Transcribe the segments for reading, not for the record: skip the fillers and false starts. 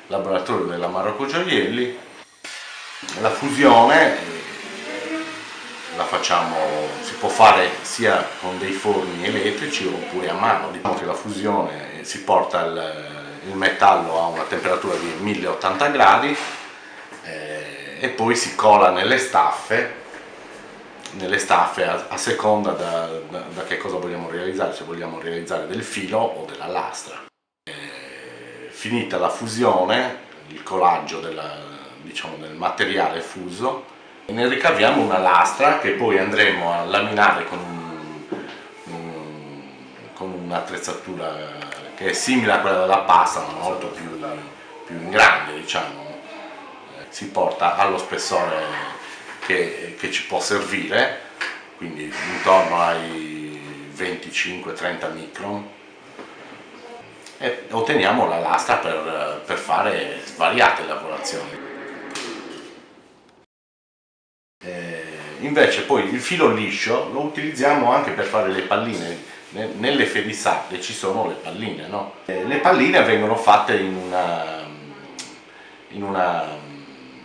laboratorio della Marocco Gioielli. La fusione la facciamo, si può fare sia con dei forni elettrici oppure a mano. Diciamo che la fusione si porta il metallo a una temperatura di 1080 gradi e poi si cola nelle staffe a seconda da che cosa vogliamo realizzare, se vogliamo realizzare del filo o della lastra. Finita la fusione, il colaggio del materiale fuso, ne ricaviamo una lastra che poi andremo a laminare con un'attrezzatura che è simile a quella della pasta ma molto più in grande, diciamo. Si porta allo spessore che ci può servire, quindi intorno ai 25-30 micron, e otteniamo la lastra per fare svariate lavorazioni. Invece poi il filo liscio lo utilizziamo anche per fare le palline. Nelle ferissate ci sono le palline, no? Le palline vengono fatte in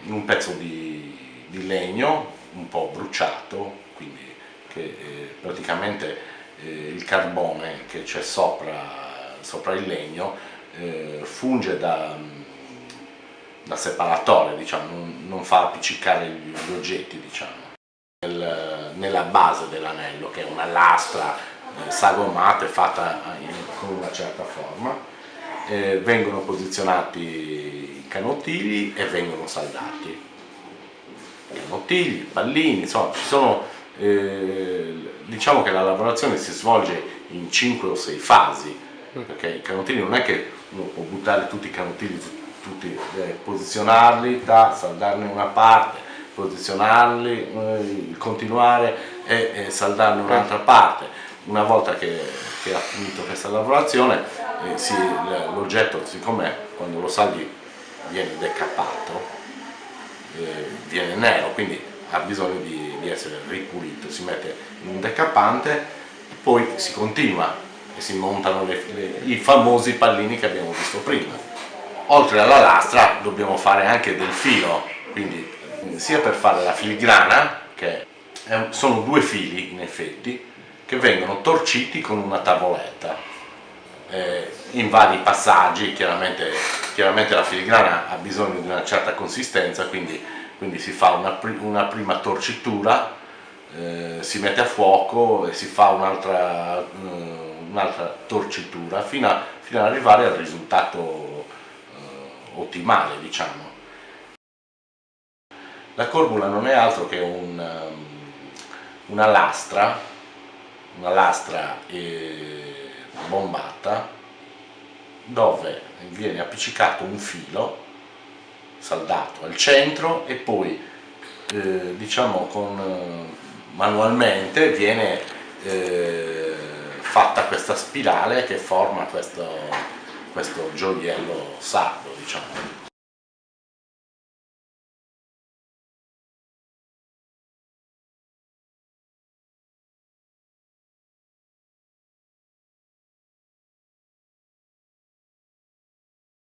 un pezzo di legno un po' bruciato, quindi che praticamente il carbone che c'è sopra il legno funge da separatore, diciamo, non fa appiccicare gli oggetti, diciamo. Nella base dell'anello, che è una lastra sagomata e fatta con una certa forma, vengono posizionati i canottigli e vengono saldati. Canottigli, pallini, insomma, ci sono, diciamo che la lavorazione si svolge in 5 o 6 fasi, perché i canottigli non è che uno può buttare tutti i canottigli, posizionarli, saldarne una parte, posizionarli, continuare e saldarne un'altra parte. Una volta che ha finito questa lavorazione, l'oggetto, siccome quando lo saldi viene decappato, viene nero, quindi ha bisogno di essere ripulito, si mette in un decappante, poi si continua e si montano i famosi pallini che abbiamo visto prima. Oltre alla lastra dobbiamo fare anche del filo, quindi sia per fare la filigrana, che sono 2 fili in effetti, che vengono torciti con una tavoletta in vari passaggi. Chiaramente la filigrana ha bisogno di una certa consistenza, quindi si fa una prima torcitura, si mette a fuoco e si fa un'altra torcitura fino ad arrivare al risultato ottimale, diciamo. La corbula non è altro che una lastra bombata, dove viene appiccicato un filo saldato al centro e poi diciamo manualmente viene fatta questa spirale che forma questo gioiello sardo, diciamo.